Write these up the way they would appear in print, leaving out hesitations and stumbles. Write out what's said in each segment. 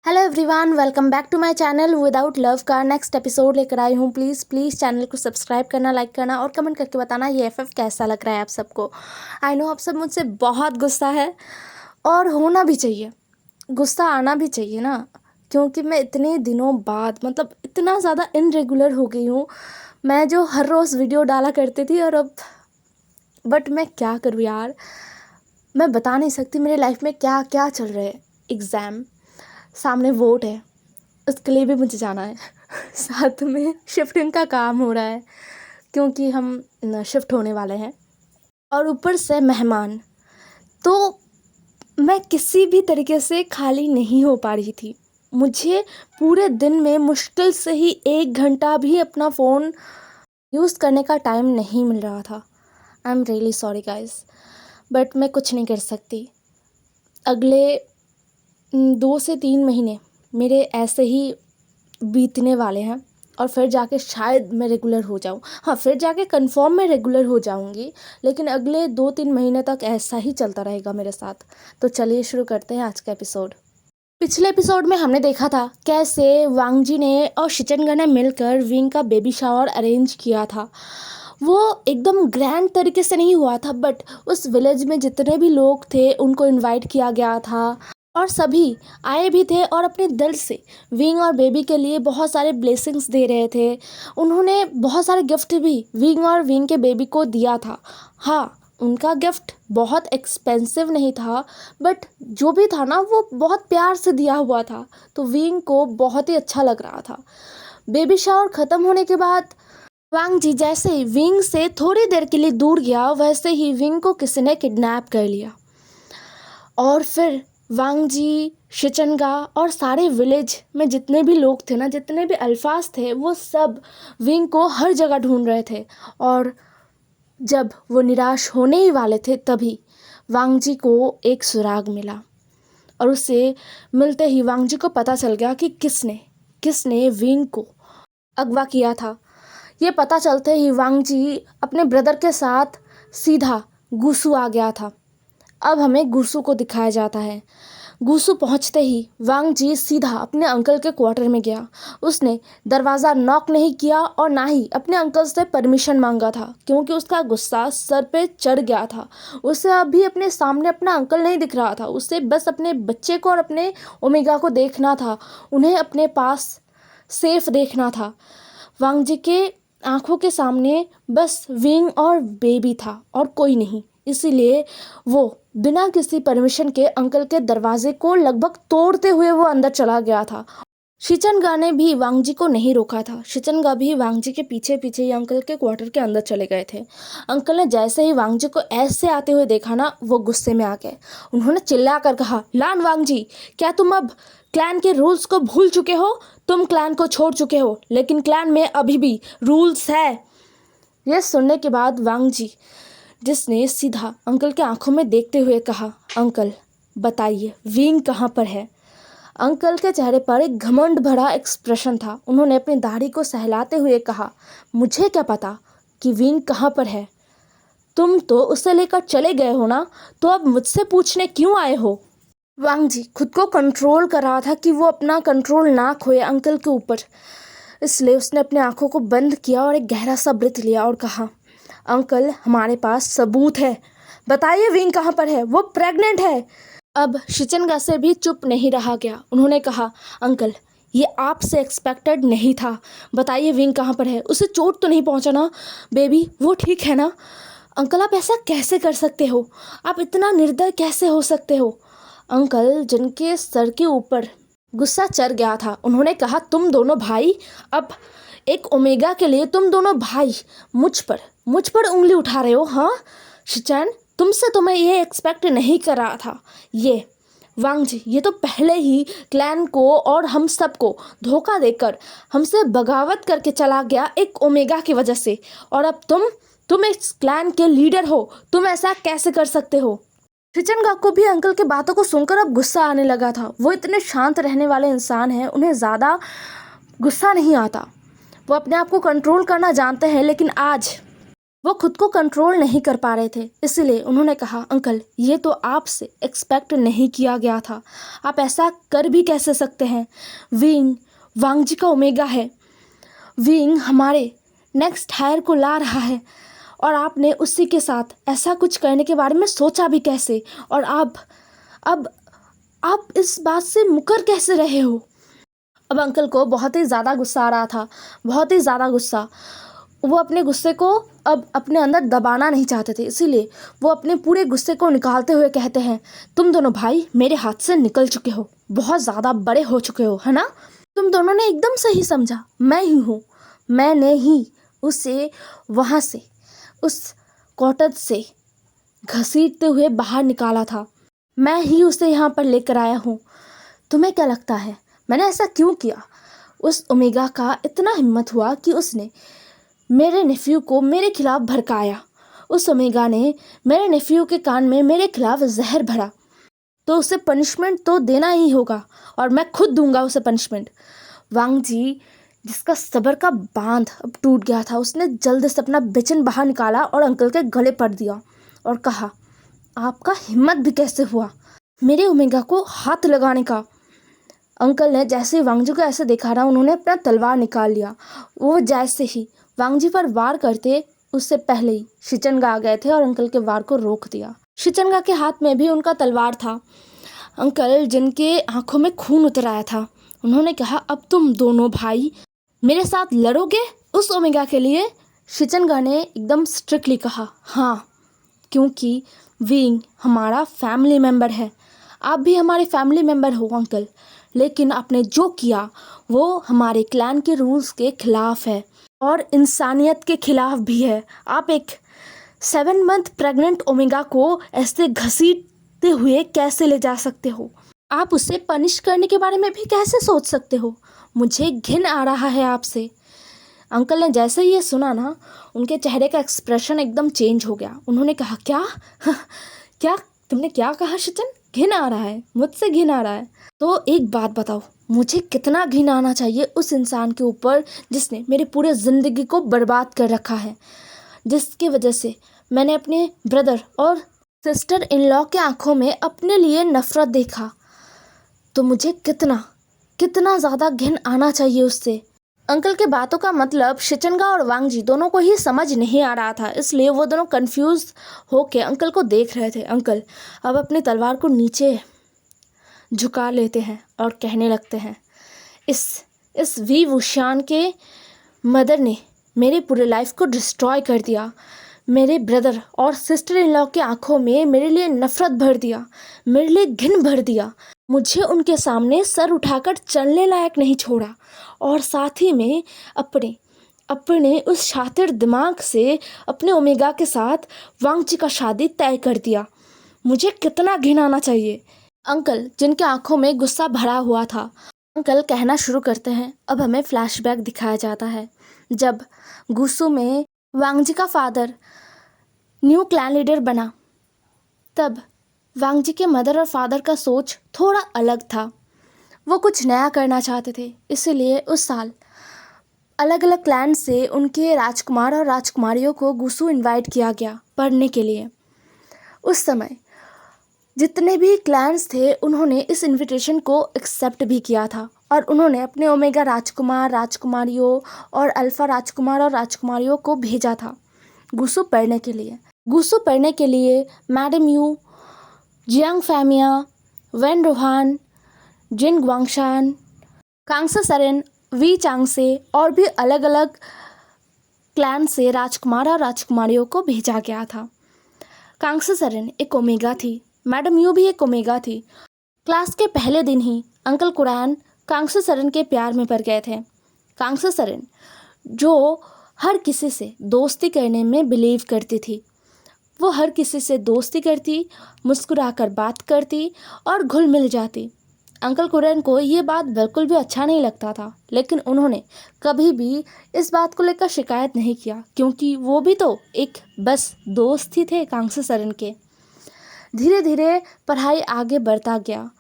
Hello everyone, welcome back to my channel without love का next episode लेकर आई हूँ। प्लीज़ चैनल को सब्सक्राइब करना, लाइक करना और कमेंट करके बताना ये एफएफ कैसा लग रहा है आप सबको। आई नो आप सब मुझसे बहुत गुस्सा है और होना भी चाहिए, गुस्सा आना भी चाहिए ना, क्योंकि मैं इतने दिनों बाद मतलब इतना ज़्यादा इनरेगुलर हो गई हूँ। मैं जो हर रोज़ वीडियो डाला करती थी और अब बट मैं क्या करूँ यार, मैं बता नहीं सकती मेरे लाइफ में क्या क्या चल रहा है। एग्ज़ाम सामने, वोट है, उसके लिए भी मुझे जाना है। साथ में शिफ्टिंग का काम हो रहा है क्योंकि हम शिफ्ट होने वाले हैं और ऊपर से मेहमान। तो मैं किसी भी तरीके से खाली नहीं हो पा रही थी। मुझे पूरे दिन में मुश्किल से ही 1 घंटा भी अपना फ़ोन यूज़ करने का टाइम नहीं मिल रहा था। I am really sorry guys, but मैं कुछ नहीं कर सकती। अगले 2 से 3 महीने मेरे ऐसे ही बीतने वाले हैं और फिर जाके शायद मैं रेगुलर हो जाऊँ। हाँ, फिर जाके कंफर्म मैं रेगुलर हो जाऊँगी, लेकिन अगले 2-3 महीने तक ऐसा ही चलता रहेगा मेरे साथ। तो चलिए शुरू करते हैं आज का एपिसोड। पिछले एपिसोड में हमने देखा था कैसे वांगजी ने और शिचनगा ने मिलकर विंग का बेबी शावर अरेंज किया था। वो एकदम ग्रैंड तरीके से नहीं हुआ था, बट उस विलेज में जितने भी लोग थे उनको इनवाइट किया गया था और सभी आए भी थे और अपने दिल से विंग और बेबी के लिए बहुत सारे ब्लेसिंग्स दे रहे थे। उन्होंने बहुत सारे गिफ्ट भी विंग और विंग के बेबी को दिया था। हाँ, उनका गिफ्ट बहुत एक्सपेंसिव नहीं था, बट जो भी था ना वो बहुत प्यार से दिया हुआ था, तो विंग को बहुत ही अच्छा लग रहा था। बेबी शावर ख़त्म होने के बाद वांग जी जैसे ही विंग से थोड़ी देर के लिए दूर गया, वैसे ही विंग को किसी ने किडनैप कर लिया और फिर वांग जी, शिचनगा और सारे विलेज में जितने भी लोग थे ना, जितने भी अल्फाज थे, वो सब विंग को हर जगह ढूंढ रहे थे। और जब वो निराश होने ही वाले थे तभी वांग जी को एक सुराग मिला और उसे मिलते ही वांग जी को पता चल गया कि किसने किसने विंग को अगवा किया था। ये पता चलते ही वांग जी अपने ब्रदर के साथ सीधा गुसू आ गया था। अब हमें गुसू को दिखाया जाता है। गुसू पहुंचते ही वांग जी सीधा अपने अंकल के क्वार्टर में गया। उसने दरवाज़ा नॉक नहीं किया और ना ही अपने अंकल से परमिशन मांगा था, क्योंकि उसका गुस्सा सर पे चढ़ गया था। उसे अभी अपने सामने अपना अंकल नहीं दिख रहा था, उसे बस अपने बच्चे को और अपने ओमेगा को देखना था, उन्हें अपने पास सेफ देखना था। वांग जी के आंखों के सामने बस विंग और बेबी था और कोई नहीं, इसीलिए वो बिना किसी परमिशन के अंकल के दरवाजे को लगभग तोड़ते हुए वो अंदर चला गया था। शिचनगा ने भी वांग जी को नहीं रोका था। शिचनगा भी वांग जी के पीछे पीछे ही अंकल के क्वार्टर के अंदर चले गए थे। अंकल ने जैसे ही वांग जी को ऐसे आते हुए देखा ना, वो गुस्से में आ गए। उन्होंने चिल्ला कर कहा, लान वांग जी, क्या तुम अब क्लैन के रूल्स को भूल चुके हो? तुम क्लैन को छोड़ चुके हो, लेकिन क्लैन में अभी भी रूल्स है। यह सुनने के बाद वांग जी, जिसने सीधा अंकल के आंखों में देखते हुए कहा, अंकल बताइए विंग कहाँ पर है? अंकल के चेहरे पर एक घमंड भरा एक्सप्रेशन था। उन्होंने अपनी दाढ़ी को सहलाते हुए कहा, मुझे क्या पता कि विंग कहाँ पर है? तुम तो उसे लेकर चले गए हो ना, तो अब मुझसे पूछने क्यों आए हो? वांग जी खुद को कंट्रोल कर रहा था कि वो अपना कंट्रोल ना खोए अंकल के ऊपर, इसलिए उसने अपनी आंखों को बंद किया और एक गहरा सा ब्रीथ लिया और कहा, अंकल हमारे पास सबूत है, बताइए विंग कहाँ पर है? वो प्रेग्नेंट है। अब शिचनगा से भी चुप नहीं रहा गया। उन्होंने कहा, अंकल ये आपसे एक्सपेक्टेड नहीं था, बताइए विंग कहाँ पर है? उसे चोट तो नहीं पहुँचा ना? बेबी वो ठीक है ना? अंकल आप ऐसा कैसे कर सकते हो? आप इतना निर्दय कैसे हो सकते हो? अंकल जिनके सर के ऊपर गुस्सा चढ़ गया था, उन्होंने कहा, तुम दोनों भाई, अब एक ओमेगा के लिए तुम दोनों भाई मुझ पर उंगली उठा रहे हो? हाँ शिचन, तुमसे तो मैं ये एक्सपेक्ट नहीं कर रहा था। ये वांग जी, ये तो पहले ही क्लैन को और हम सबको धोखा देकर हमसे बगावत करके चला गया एक ओमेगा की वजह से, और अब तुम इस क्लैन के लीडर हो, तुम ऐसा कैसे कर सकते हो? शिचनगा को भी अंकल की बातों को सुनकर अब गुस्सा आने लगा था। वो इतने शांत रहने वाले इंसान हैं, उन्हें ज़्यादा गुस्सा नहीं आता, वो अपने आप को कंट्रोल करना जानते हैं, लेकिन आज वो खुद को कंट्रोल नहीं कर पा रहे थे, इसलिए उन्होंने कहा, अंकल ये तो आपसे एक्सपेक्ट नहीं किया गया था, आप ऐसा कर भी कैसे सकते हैं। विंग वांगजी का ओमेगा है, विंग हमारे नेक्स्ट हायर को ला रहा है और आपने उसी के साथ ऐसा कुछ करने के बारे में सोचा भी कैसे, और अब आप इस बात से मुकर कैसे रहे हो। अब अंकल को बहुत ही ज़्यादा गुस्सा आ रहा था, बहुत ही ज़्यादा गुस्सा। वो अपने गुस्से को अब अपने अंदर दबाना नहीं चाहते थे, इसीलिए वो अपने पूरे गुस्से को निकालते हुए कहते हैं, तुम दोनों भाई मेरे हाथ से निकल चुके हो, बहुत ज़्यादा बड़े हो चुके हो, है ना। तुम दोनों ने एकदम सही समझा, मैं ही हूँ, मैंने ही उसे वहाँ से, उस कॉटेज से घसीटते हुए बाहर निकाला था, मैं ही उसे यहाँ पर लेकर आया हूँ। तुम्हें क्या लगता है मैंने ऐसा क्यों किया। उस ओमेगा का इतना हिम्मत हुआ कि उसने मेरे नेफ्यू को मेरे खिलाफ भड़काया। उस ओमेगा ने मेरे नेफ्यू के कान में मेरे खिलाफ जहर भरा, तो उसे पनिशमेंट तो देना ही होगा और मैं खुद दूंगा उसे पनिशमेंट। वांग जी, जिसका सब्र का बांध अब टूट गया था, उसने जल्द से अपना बेचन बाहर निकाला और अंकल के गले पड़ दिया और कहा, आपका हिम्मत भी कैसे हुआ मेरे ओमेगा को हाथ लगाने का। अंकल ने जैसे ही वांगजी को ऐसे देखा ना, उन्होंने अपना तलवार निकाल लिया। वो जैसे ही वांगजी पर वार करते उससे पहले ही शिचनगा आ गए थे और अंकल के वार को रोक दिया। शिचनगा के हाथ में भी उनका तलवार था। अंकल जिनके आंखों में खून उतर आया था, उन्होंने कहा, अब तुम दोनों भाई मेरे साथ लड़ोगे उस ओमेगा के लिए। शिचनगा ने एकदम स्ट्रिक्टली कहा, हाँ, क्योंकि विंग हमारा फैमिली मेम्बर है, आप भी हमारे फैमिली मेम्बर हो अंकल, लेकिन आपने जो किया वो हमारे क्लैन के रूल्स के खिलाफ है और इंसानियत के खिलाफ भी है। आप एक 7 मंथ प्रेग्नेंट ओमेगा को ऐसे घसीटते हुए कैसे ले जा सकते हो, आप उसे पनिश करने के बारे में भी कैसे सोच सकते हो, मुझे घिन आ रहा है आपसे। अंकल ने जैसे ही ये सुना ना, उनके चेहरे का एक्सप्रेशन एकदम चेंज हो गया। उन्होंने कहा, क्या क्या तुमने क्या कहा शिचन, घिन आ रहा है, मुझसे घिन आ रहा है। तो एक बात बताओ, मुझे कितना घिन आना चाहिए उस इंसान के ऊपर जिसने मेरी पूरे ज़िंदगी को बर्बाद कर रखा है, जिसकी वजह से मैंने अपने ब्रदर और सिस्टर इन लॉ के आंखों में अपने लिए नफ़रत देखा। तो मुझे कितना ज़्यादा घिन आना चाहिए उससे। अंकल के बातों का मतलब शिचनगा और वांगजी दोनों को ही समझ नहीं आ रहा था, इसलिए वो दोनों कंफ्यूज होके अंकल को देख रहे थे। अंकल अब अपनी तलवार को नीचे झुका लेते हैं और कहने लगते हैं, इस वी वुशान के मदर ने मेरे पूरे लाइफ को डिस्ट्रॉय कर दिया, मेरे ब्रदर और सिस्टर इन लॉ के आंखों में मेरे लिए नफ़रत भर दिया, मेरे लिए घिन भर दिया, मुझे उनके सामने सर उठाकर चलने लायक नहीं छोड़ा और साथ ही में अपने उस शातिर दिमाग से अपने ओमेगा के साथ वांगजी का शादी तय कर दिया। मुझे कितना घिन आना चाहिए। अंकल जिनके आंखों में गुस्सा भरा हुआ था, अंकल कहना शुरू करते हैं। अब हमें फ्लैशबैक दिखाया जाता है जब गुस्सू में वांगजी का फादर न्यू क्लैन लीडर बना। तब वांगजी के मदर और फादर का सोच थोड़ा अलग था, वो कुछ नया करना चाहते थे, इसीलिए उस साल अलग अलग क्लैन से उनके राजकुमार और राजकुमारियों को गुस्सू इनवाइट किया गया पढ़ने के लिए। उस समय जितने भी क्लैन्स थे उन्होंने इस इनविटेशन को एक्सेप्ट भी किया था और उन्होंने अपने ओमेगा राजकुमार राजकुमारियों और अल्फ़ा राजकुमार और राजकुमारियों को भेजा था गुस्सू पढ़ने के लिए। गुस्सू पढ़ने के लिए मैडम यू, जियांग फैमिया, वेन रोहान, जिन ग्वांगशान, कांगसे सरेन, वी चांगसे और भी अलग अलग क्लैन से राजकुमार और राजकुमारियों को भेजा गया था। कांगसे सरेन एक ओमेगा थी, मैडम यू भी एक ओमेगा थी। क्लास के पहले दिन ही अंकल कुरान कांगसे सरेन के प्यार में पड़ गए थे। कांगसे सरेन जो हर किसी से दोस्ती करने में बिलीव करती थी, वो हर किसी से दोस्ती करती, मुस्कुराकर बात करती और घुल मिल जाती। अंकल कुरैन को ये बात बिल्कुल भी अच्छा नहीं लगता था, लेकिन उन्होंने कभी भी इस बात को लेकर शिकायत नहीं किया, क्योंकि वो भी तो एक बस दोस्त ही थे कांगसे सरेन के। धीरे धीरे पढ़ाई आगे बढ़ता गया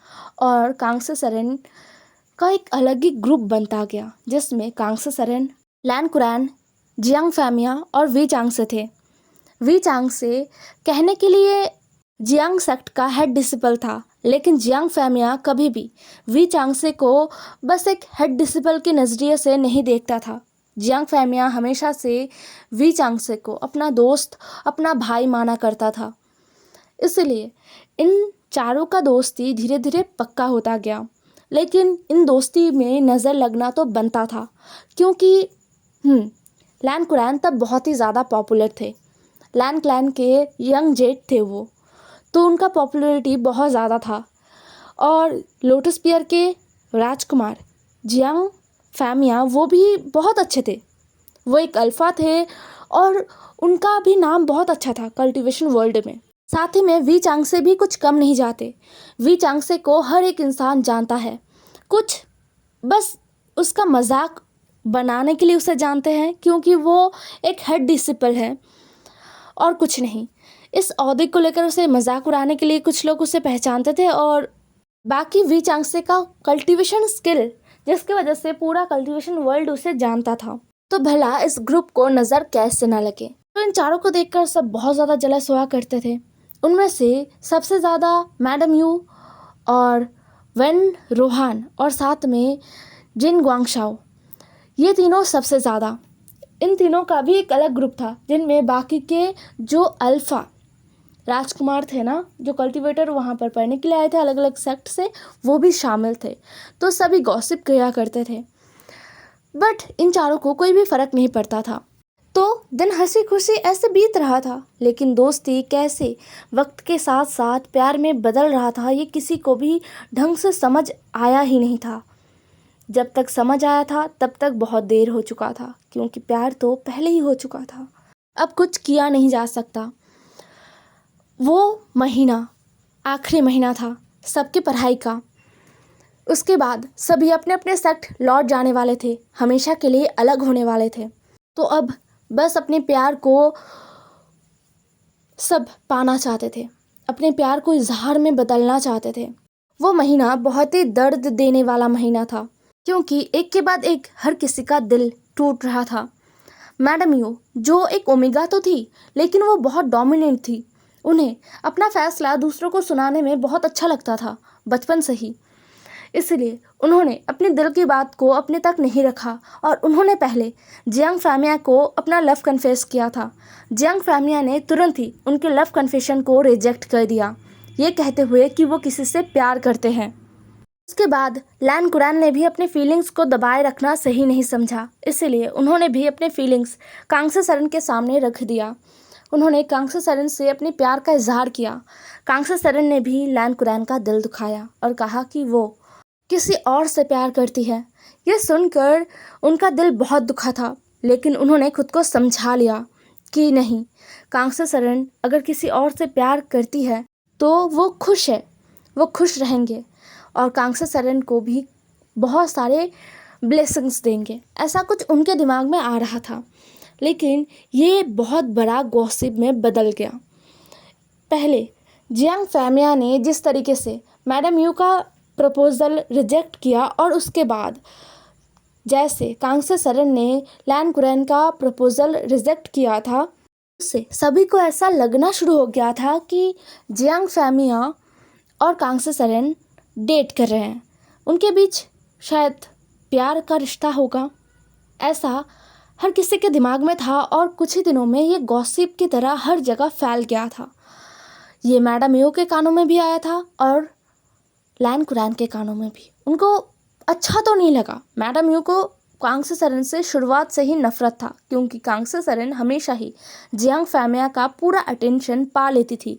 और कांगसे सरेन का एक अलग ही ग्रुप बनता गया, जिसमें कांगसे सरेन, लैन कुरैन, जियांग फैमिया और वी चांगसे थे। वी चांग से कहने के लिए जियांग सेक्ट का हेड डिसिपल था, लेकिन जियांग फैमिया कभी भी वी चांग से को बस एक हेड डिसिपल के नज़रिए से नहीं देखता था। जियांग फैमिया हमेशा से वी चांग से को अपना दोस्त, अपना भाई माना करता था। इसलिए इन चारों का दोस्ती धीरे धीरे पक्का होता गया, लेकिन इन दोस्ती में नज़र लगना तो बनता था, क्योंकि लैन कुरैन तब बहुत ही ज़्यादा पॉपुलर थे। लैन क्लैन के यंग जेट थे वो, तो उनका पॉपुलैरिटी बहुत ज़्यादा था। और लोटस पियर के राजकुमार जियांग फैमिया वो भी बहुत अच्छे थे। वो एक अल्फ़ा थे और उनका भी नाम बहुत अच्छा था कल्टीवेशन वर्ल्ड में। साथ ही में वी चांग से भी कुछ कम नहीं जाते। वी चांग से को हर एक इंसान जानता है, कुछ बस उसका मजाक बनाने के लिए उसे जानते हैं, क्योंकि वो एक हेड डिसिपल है और कुछ नहीं। इस ओहदे को लेकर उसे मजाक उड़ाने के लिए कुछ लोग उसे पहचानते थे, और बाकी वी चांग से का कल्टीवेशन स्किल, जिसकी वजह से पूरा कल्टीवेशन वर्ल्ड उसे जानता था। तो भला इस ग्रुप को नज़र कैसे ना लगे। तो इन चारों को देखकर सब बहुत ज़्यादा जलस हुआ करते थे। उनमें से सबसे ज़्यादा मैडम यू और वेन रोहान और साथ में जिन ग्वांगशाओ, ये तीनों सबसे ज़्यादा। इन तीनों का भी एक अलग ग्रुप था, जिनमें बाकी के जो अल्फ़ा राजकुमार थे ना, जो कल्टीवेटर वहाँ पर पढ़ने के लिए आए थे अलग अलग सेक्ट से, वो भी शामिल थे। तो सभी गॉसिप किया करते थे, बट इन चारों को कोई भी फ़र्क नहीं पड़ता था। तो दिन हंसी खुशी ऐसे बीत रहा था, लेकिन दोस्ती कैसे वक्त के साथ साथ प्यार में बदल रहा था, ये किसी को भी ढंग से समझ आया ही नहीं था। जब तक समझ आया था तब तक बहुत देर हो चुका था, क्योंकि प्यार तो पहले ही हो चुका था। अब कुछ किया नहीं जा सकता। वो महीना आखिरी महीना था सबकी पढ़ाई का। उसके बाद सभी अपने अपने सेक्ट लौट जाने वाले थे, हमेशा के लिए अलग होने वाले थे। तो अब बस अपने प्यार को सब पाना चाहते थे, अपने प्यार को इजहार में बदलना चाहते थे। वो महीना बहुत ही दर्द देने वाला महीना था, क्योंकि एक के बाद एक हर किसी का दिल टूट रहा था। मैडम यू जो एक ओमेगा तो थी, लेकिन वो बहुत डोमिनेंट थी। उन्हें अपना फैसला दूसरों को सुनाने में बहुत अच्छा लगता था बचपन से ही। इसलिए उन्होंने अपने दिल की बात को अपने तक नहीं रखा, और उन्होंने पहले जियांग फैमिया को अपना लव कन्फेस किया था। जियांग फैमिया ने तुरंत ही उनके लव कन्फेशन को रिजेक्ट कर दिया, ये कहते हुए कि वो किसी से प्यार करते हैं। उसके बाद लैन कुरैन ने भी अपने फीलिंग्स को दबाए रखना सही नहीं समझा, इसीलिए उन्होंने भी अपने फीलिंग्स कांगसे सरन के सामने रख दिया। उन्होंने कांगसे सरन से अपने प्यार का इजहार किया। कांगसे सरन ने भी लैन कुरैन का दिल दुखाया और कहा कि वो किसी और से प्यार करती है। यह सुनकर उनका दिल बहुत दुखा था, लेकिन उन्होंने खुद को समझा लिया कि नहीं, कांगसे सरन अगर किसी और से प्यार करती है तो वो खुश है, वो खुश रहेंगे और कांगसे सरन को भी बहुत सारे ब्लेसिंग्स देंगे। ऐसा कुछ उनके दिमाग में आ रहा था, लेकिन ये बहुत बड़ा गॉसिप में बदल गया। पहले जियांग फैमिया ने जिस तरीके से मैडम यू का प्रपोज़ल रिजेक्ट किया, और उसके बाद जैसे कांगसे सरन ने लैन कुरैन का प्रपोज़ल रिजेक्ट किया था, उससे सभी को ऐसा लगना शुरू हो गया था कि जियांग फैमिया और कांगसे सरन डेट कर रहे हैं, उनके बीच शायद प्यार का रिश्ता होगा। ऐसा हर किसी के दिमाग में था, और कुछ ही दिनों में ये गॉसिप की तरह हर जगह फैल गया था। ये मैडम यू के कानों में भी आया था और लैन कुरैन के कानों में भी। उनको अच्छा तो नहीं लगा। मैडम यू को कांगसे सरन से शुरुआत से ही नफरत था, क्योंकि कांगसे सरन हमेशा ही जियांग फैमिया का पूरा अटेंशन पा लेती थी,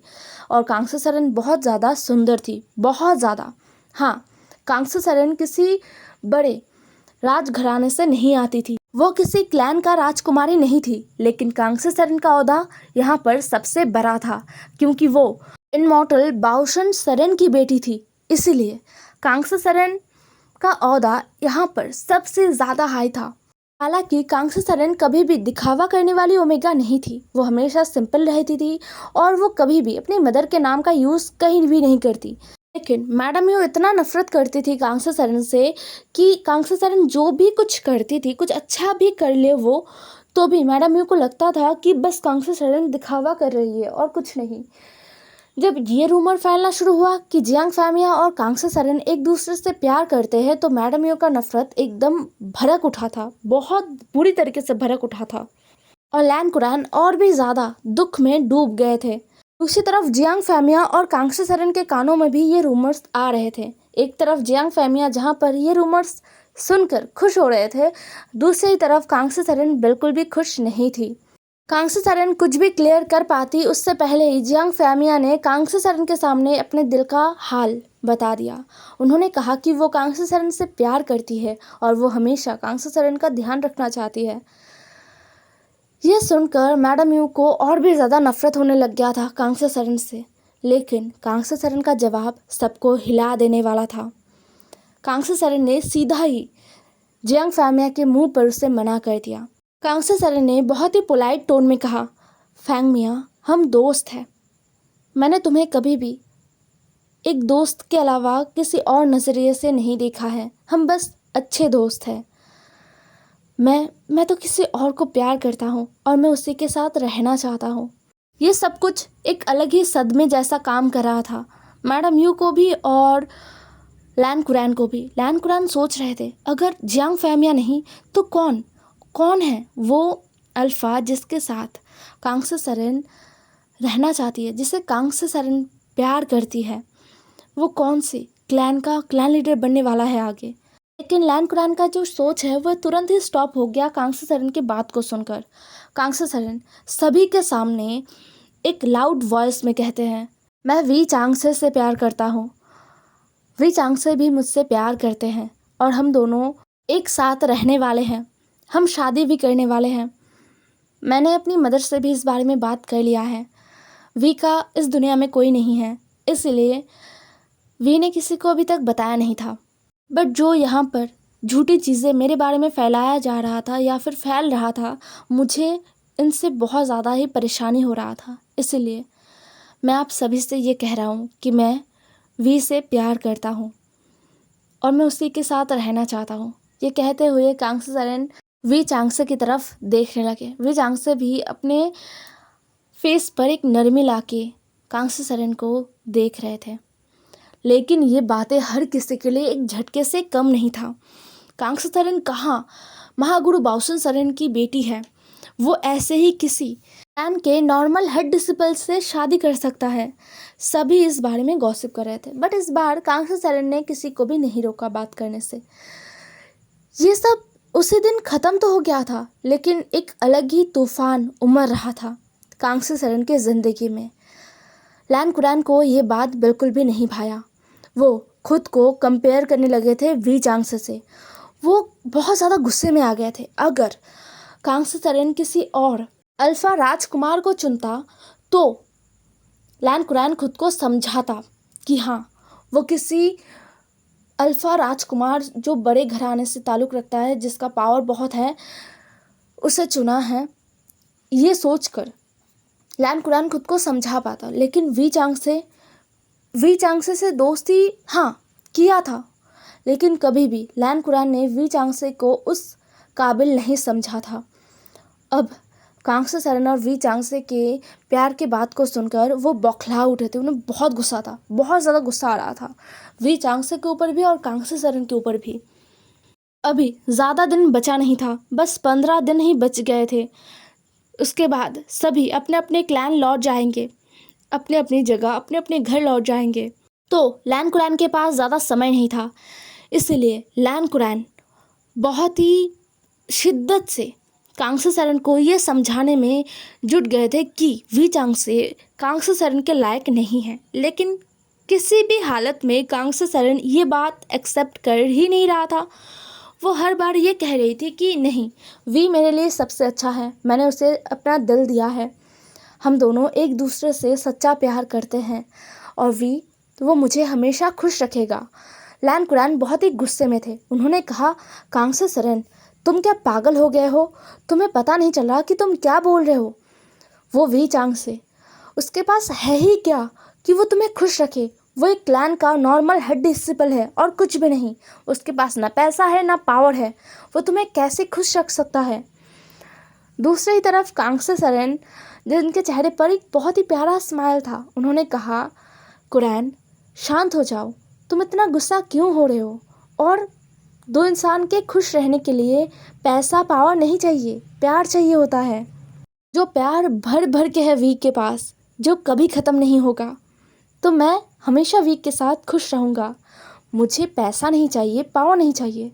और कांगसे सरन बहुत ज़्यादा सुंदर थी, बहुत ज़्यादा। हाँ, कांगसे सरन किसी बड़े राजघराने से नहीं आती थी, वो किसी क्लैन का राजकुमारी नहीं थी, लेकिन कांगसे सरन का ओहदा यहाँ पर सबसे बड़ा था, क्योंकि वो इनमॉर्टल बाओशन सरन की बेटी थी। इसीलिए कांगसे सरन का ओहदा यहाँ पर सबसे ज़्यादा हाई था। हालांकि कांगसे सरन कभी भी दिखावा करने वाली ओमेगा नहीं थी, वो हमेशा सिंपल रहती थी, और वो कभी भी अपनी मदर के नाम का यूज़ कहीं भी नहीं करती। लेकिन मैडम यू इतना नफरत करती थी कांगसे सरन से कि कांगसे सरन जो भी कुछ करती थी, कुछ अच्छा भी कर ले वो, तो भी मैडम यू को लगता था कि बस कांग्से सरन दिखावा कर रही है और कुछ नहीं। जब ये रूमर फैलना शुरू हुआ कि जियांग फैमिया और कांग्से सरन एक दूसरे से प्यार करते हैं, तो मैडम यू का नफरत एकदम भड़क उठा था, बहुत बुरी तरीके से भड़क उठा था। और लैन कुरान और भी ज़्यादा दुख में डूब गए थे। दूसरी तरफ जियांग फैमिया और कांग्से सरन के कानों में भी ये रूमर्स आ रहे थे। एक तरफ जियांग फैमिया जहाँ पर ये रूमर्स सुनकर खुश हो रहे थे, दूसरी तरफ कांग्से सरन बिल्कुल भी खुश नहीं थी। कांग्से सरन कुछ भी क्लियर कर पाती उससे पहले ही जियांग फैमिया ने कांग्से सरन के सामने अपने दिल का हाल बता दिया। उन्होंने कहा कि वो कांग्से सरन से प्यार करती है और वो हमेशा कांग्से सरन का ध्यान रखना चाहती है। ये सुनकर मैडम यू को और भी ज़्यादा नफरत होने लग गया था कांग्से सरन से। लेकिन कांग्से सरन का जवाब सबको हिला देने वाला था। कांग्से सरन ने सीधा ही जियांग फैमिया के मुंह पर उसे मना कर दिया। कांग्से सरन ने बहुत ही पोलाइट टोन में कहा, फैंगमिया, हम दोस्त हैं। मैंने तुम्हें कभी भी एक दोस्त के अलावा किसी और नज़रिए से नहीं देखा है। हम बस अच्छे दोस्त हैं। मैं तो किसी और को प्यार करता हूँ और मैं उसी के साथ रहना चाहता हूँ। ये सब कुछ एक अलग ही सदमे जैसा काम कर रहा था मैडम यू को भी और लैन कुरान को भी। लैन कुरान सोच रहे थे, अगर जियांग फैमिया नहीं तो कौन है वो अल्फ़ा जिसके साथ कांग्से सरन रहना चाहती है, जिसे कांग्से सरन प्यार करती है। वो कौन से क्लैन लीडर बनने वाला है आगे। लेकिन लैन कुरान का जो सोच है वह तुरंत ही स्टॉप हो गया कांग्से सरन की बात को सुनकर। कांग्से सरन सभी के सामने एक लाउड वॉइस में कहते हैं, मैं वी चांगसे से प्यार करता हूँ। वी चांगसे भी मुझसे प्यार करते हैं और हम दोनों एक साथ रहने वाले हैं। हम शादी भी करने वाले हैं। मैंने अपनी मदर से भी इस बारे में बात कर लिया है। वी का इस दुनिया में कोई नहीं है, इसलिए वी ने किसी को अभी तक बताया नहीं था। बट जो यहाँ पर झूठी चीज़ें मेरे बारे में फैलाया जा रहा था या फिर फैल रहा था, मुझे इनसे बहुत ज़्यादा ही परेशानी हो रहा था। इसलिए मैं आप सभी से ये कह रहा हूँ कि मैं वी से प्यार करता हूँ और मैं उसी के साथ रहना चाहता हूँ। ये कहते हुए कांग्से सरन वी चांगसे की तरफ देखने लगे। वी चांगसे भी अपने फेस पर एक नरमी लाके कांग्से सरन को देख रहे थे। लेकिन ये बातें हर किसी के लिए एक झटके से कम नहीं था। कांग्से सरन कहाँ महागुरु बाओसन सरन की बेटी है। वो ऐसे ही किसी क्लैन के नॉर्मल हेड डिसिपल से शादी कर सकता है। सभी इस बारे में गॉसिप कर रहे थे, बट इस बार कांग्से सरन ने किसी को भी नहीं रोका बात करने से। ये सब उसी दिन ख़त्म तो हो गया था, लेकिन एक अलग ही तूफान उमड़ रहा था कांग्से सरन के ज़िंदगी में। लैन कुरान को ये बात बिल्कुल भी नहीं भाया। वो खुद को कंपेयर करने लगे थे वी चांगसे से। वो बहुत ज़्यादा गुस्से में आ गए थे। अगर कांग्से सरन किसी और अल्फ़ा राजकुमार को चुनता तो लैन कुरान खुद को समझाता कि हाँ, वो किसी अल्फ़ा राजकुमार जो बड़े घराने से ताल्लुक़ रखता है, जिसका पावर बहुत है, उसे चुना है। ये सोचकर लैन कुरान खुद को समझा पाता। लेकिन वी चांगसे से दोस्ती हाँ किया था, लेकिन कभी भी लैन कुरान ने वी चांगसे को उस काबिल नहीं समझा था। अब कांग्से सरन और वी चांगसे के प्यार के बात को सुनकर वो बौखला उठे थे। उन्हें बहुत गुस्सा था, बहुत ज़्यादा गुस्सा आ रहा था वी चांगसे के ऊपर भी और कांग्से सरन के ऊपर भी। अभी ज़्यादा दिन बचा नहीं था, बस 15 दिन ही बच गए थे। उसके बाद सभी अपने अपने क्लैन लौट जाएंगे, अपने अपनी जगह, अपने अपने घर लौट जाएंगे। तो लैन कुरान के पास ज़्यादा समय नहीं था, इसलिए लैन कुरान बहुत ही शिद्दत से कांग्से सरन को ये समझाने में जुट गए थे कि वी चांगसे कांग्से सरन के लायक नहीं है। लेकिन किसी भी हालत में कांग्से सरन ये बात एक्सेप्ट कर ही नहीं रहा था। वो हर बार ये कह रही थी कि नहीं, वी मेरे लिए सबसे अच्छा है, मैंने उसे अपना दिल दिया है, हम दोनों एक दूसरे से सच्चा प्यार करते हैं और वो मुझे हमेशा खुश रखेगा। लैन कुरान बहुत ही गुस्से में थे। उन्होंने कहा, कांग्से सरन, तुम क्या पागल हो गए हो? तुम्हें पता नहीं चल रहा कि तुम क्या बोल रहे हो? वो वी चांगसे, उसके पास है ही क्या कि वो तुम्हें खुश रखे? वो एक क्लैन का नॉर्मल हेड डिसिपल है और कुछ भी नहीं। उसके पास ना पैसा है ना पावर है। वो तुम्हें कैसे खुश रख सकता है? दूसरी तरफ कांग्से सरन, जिनके चेहरे पर एक बहुत ही प्यारा स्माइल था, उन्होंने कहा, कुरैन शांत हो जाओ, तुम इतना गुस्सा क्यों हो रहे हो? और दो इंसान के खुश रहने के लिए पैसा पावर नहीं चाहिए, प्यार चाहिए होता है। जो प्यार भर भर के है वीक के पास, जो कभी ख़त्म नहीं होगा। तो मैं हमेशा वीक के साथ खुश रहूँगा। मुझे पैसा नहीं चाहिए, पावर नहीं चाहिए,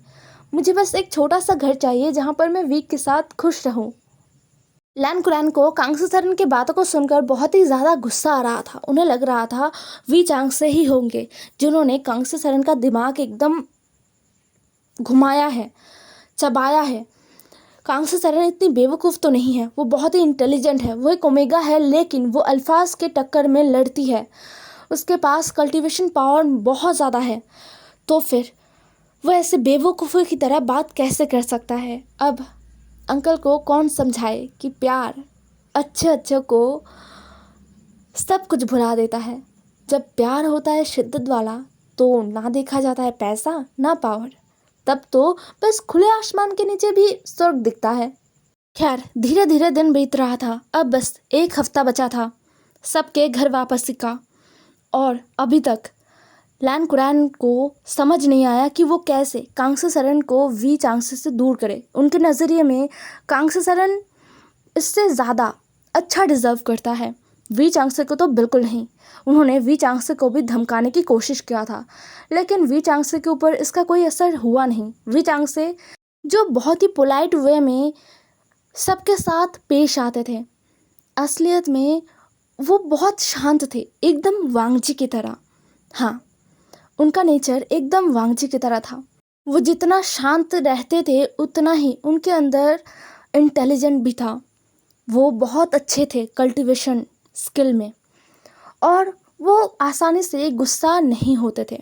मुझे बस एक छोटा सा घर चाहिए जहाँ पर मैं वीक के साथ खुश रहूँ। लैन कुरैन को कांग्से सरन की बातों को सुनकर बहुत ही ज़्यादा गुस्सा आ रहा था। उन्हें लग रहा था वी चांग से ही होंगे जिन्होंने कांग्से सरन का दिमाग एकदम घुमाया है, चबाया है। कांग्से सरन इतनी बेवकूफ़ तो नहीं है, वो बहुत ही इंटेलिजेंट है। वो एक ओमेगा है, लेकिन वो अल्फाज के टक्कर में लड़ती है। उसके पास कल्टीवेशन पावर बहुत ज़्यादा है, तो फिर वो ऐसे बेवकूफ़ों की तरह बात कैसे कर सकता है? अब अंकल को कौन समझाए कि प्यार अच्छे अच्छे को सब कुछ भुला देता है। जब प्यार होता है शिद्दत वाला, तो ना देखा जाता है पैसा ना पावर, तब तो बस खुले आसमान के नीचे भी स्वर्ग दिखता है। खैर, धीरे धीरे दिन बीत रहा था। अब बस एक हफ्ता बचा था सबके घर वापसी का, और अभी तक लैन कुरैन को समझ नहीं आया कि वो कैसे कांग्से सरन को वी चांगसे से दूर करे। उनके नज़रिए में कांग्से सरन इससे ज़्यादा अच्छा डिज़र्व करता है, वी चांगसे को तो बिल्कुल नहीं। उन्होंने वी चांगसे को भी धमकाने की कोशिश किया था, लेकिन वी चांगसे के ऊपर इसका कोई असर हुआ नहीं। वी चांगसे जो बहुत ही पोलाइट वे में सबके साथ पेश आते थे, असलियत में वो बहुत शांत थे, एकदम वांगजी की तरह। हाँ, उनका नेचर एकदम वांगजी की तरह था। वो जितना शांत रहते थे उतना ही उनके अंदर इंटेलिजेंट भी था। वो बहुत अच्छे थे कल्टीवेशन स्किल में, और वो आसानी से गुस्सा नहीं होते थे।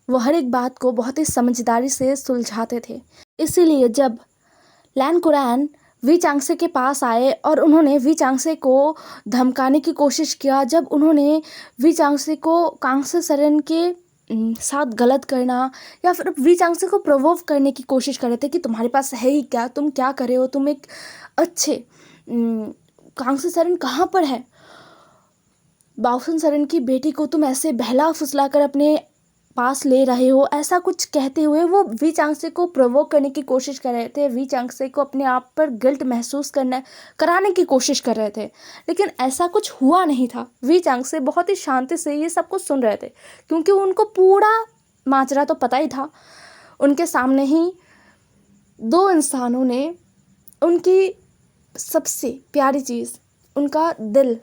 वो हर एक बात को बहुत ही समझदारी से सुलझाते थे। इसीलिए जब लैन कुरैन वी चांगसे के पास आए और उन्होंने वी चांगसे को धमकाने की कोशिश किया, जब उन्होंने वी चांगसे को कांग्से सरन के साथ गलत करना या फिर वी चांगसे को प्रोवोक करने की कोशिश कर रहे थे कि तुम्हारे पास है ही क्या, तुम क्या कर रहे हो, तुम एक अच्छे कांग्से सरन कहाँ पर है, बाओसन सरन की बेटी को तुम ऐसे बहला फुसला कर अपने पास ले रहे हो, ऐसा कुछ कहते हुए वो वी चांगसे को प्रोवोक करने की कोशिश कर रहे थे। वी चांगसे को अपने आप पर गिल्ट महसूस कराने की कोशिश कर रहे थे, लेकिन ऐसा कुछ हुआ नहीं था। वी चांगसे बहुत ही शांति से ये सब कुछ सुन रहे थे, क्योंकि उनको पूरा माजरा तो पता ही था। उनके सामने ही दो इंसानों ने उनकी सबसे प्यारी चीज़, उनका दिल,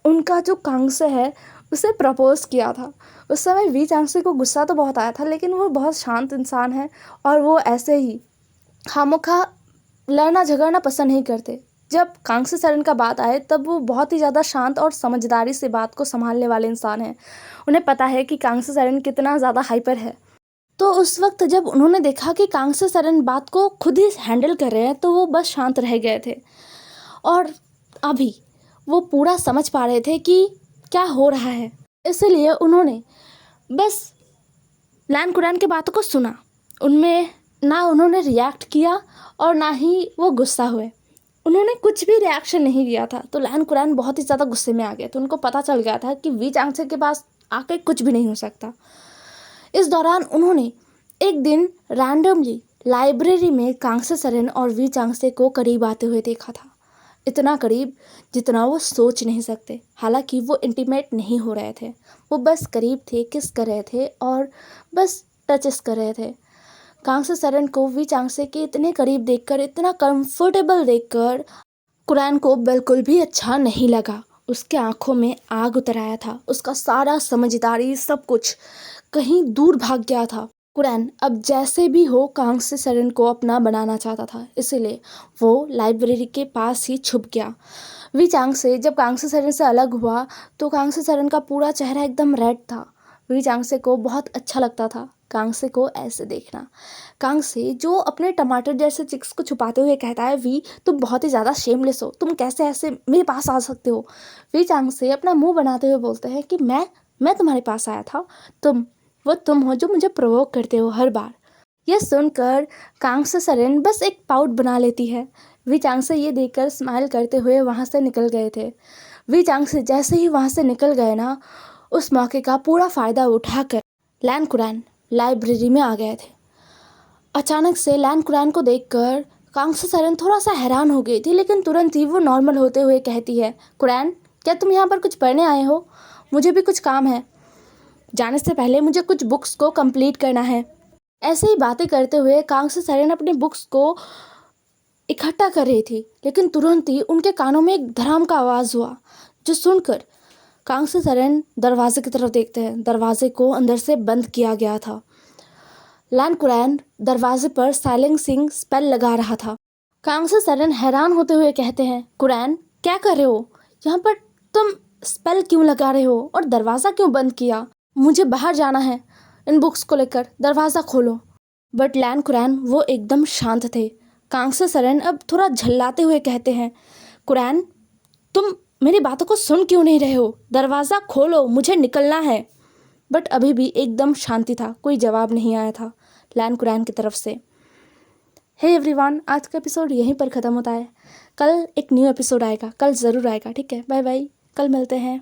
उनका जो कांग्से है, उसे प्रपोज किया था। उस समय वी चांगसे को गुस्सा तो बहुत आया था, लेकिन वो बहुत शांत इंसान है और वो ऐसे ही खामोखा लड़ना झगड़ना पसंद नहीं करते। जब कांग्से सरन का बात आए तब वो बहुत ही ज़्यादा शांत और समझदारी से बात को संभालने वाले इंसान हैं। उन्हें पता है कि कांग्से सरन कितना ज़्यादा हाइपर है। तो उस वक्त जब उन्होंने देखा कि कांग्से सरन बात को खुद ही हैंडल कर रहे हैं, तो वो बस शांत रह गए थे, और अभी वो पूरा समझ पा रहे थे कि क्या हो रहा है। इसलिए उन्होंने बस लैन कुरैन की बातों को सुना। उनमें ना उन्होंने रिएक्ट किया और ना ही वो गुस्सा हुए। उन्होंने कुछ भी रिएक्शन नहीं दिया था। तो लैन कुरैन बहुत ही ज़्यादा गुस्से में आ गए। तो उनको पता चल गया था कि वी चांगसे के पास आके कुछ भी नहीं हो सकता। इस दौरान उन्होंने एक दिन रैंडमली लाइब्रेरी में कांग्से सरन और वी चांगसे को करीब आते हुए देखा था। इतना करीब जितना वो सोच नहीं सकते। हालांकि वो इंटीमेट नहीं हो रहे थे, वो बस करीब थे, किस कर रहे थे और बस टचेस कर रहे थे। कांग्से सरन को वी चांगसे के इतने करीब देखकर, इतना कंफर्टेबल देखकर कुरैन को बिल्कुल भी अच्छा नहीं लगा। उसके आंखों में आग उतर आया था। उसका सारा समझदारी, सब कुछ कहीं दूर भाग गया था। कुरैन अब जैसे भी हो कांग्से सरन को अपना बनाना चाहता था, इसीलिए वो लाइब्रेरी के पास ही छुप गया। वी चांगसे जब कांग्से सरन से अलग हुआ तो कांग्से सरन का पूरा चेहरा एकदम रेड था। वी चांगसे को बहुत अच्छा लगता था कांग्से को ऐसे देखना। कांग्से जो अपने टमाटर जैसे चिक्स को छुपाते हुए कहता है, वी तुम बहुत ही ज़्यादा शेमलेस हो, तुम कैसे ऐसे मेरे पास आ सकते हो। वी चांगसे अपना मुंह बनाते हुए बोलते हैं कि मैं तुम्हारे पास आया था, तुम हो जो मुझे प्रोवोक करते हो हर बार। यह सुनकर कांग्से सरन बस एक पाउट बना लेती है। वी चांग से ये देखकर स्माइल करते हुए वहाँ से निकल गए थे। वी चांग से जैसे ही वहाँ से निकल गए ना, उस मौके का पूरा फ़ायदा उठाकर लैन कुरैन लाइब्रेरी में आ गए थे। अचानक से लैन कुरैन को देखकर कांग्से सरन थोड़ा सा हैरान हो गई थी, लेकिन तुरंत ही वो नॉर्मल होते हुए कहती है, कुरैन क्या तुम यहाँ पर कुछ पढ़ने आए हो? मुझे भी कुछ काम है, जाने से पहले मुझे कुछ बुक्स को कंप्लीट करना है। ऐसे ही बातें करते हुए कांग्से सरन अपने बुक्स को इकट्ठा कर रही थी, लेकिन तुरंत ही उनके कानों में एक धड़ाम का आवाज़ हुआ, जो सुनकर कांग्से सरन दरवाजे की तरफ देखते हैं। दरवाजे को अंदर से बंद किया गया था। लैन कुरैन दरवाजे पर साइलेंसिंग स्पेल लगा रहा था। कांग्से सरन हैरान होते हुए कहते हैं, कुरैन क्या कर रहे हो? यहाँ पर तुम स्पेल क्यों लगा रहे हो और दरवाज़ा क्यों बंद किया? मुझे बाहर जाना है, इन बुक्स को लेकर दरवाज़ा खोलो। बट लैन कुरैन वो एकदम शांत थे। कांग्से सरन अब थोड़ा झल्लाते हुए कहते हैं, कुरैन तुम मेरी बातों को सुन क्यों नहीं रहे हो? दरवाज़ा खोलो, मुझे निकलना है। बट अभी भी एकदम शांति था, कोई जवाब नहीं आया था लैन कुरैन की तरफ से। हे एवरीवन, आज का एपिसोड यहीं पर ख़त्म होता है। कल एक न्यू एपिसोड आएगा, कल ज़रूर आएगा, ठीक है? बाय बाय, कल मिलते हैं।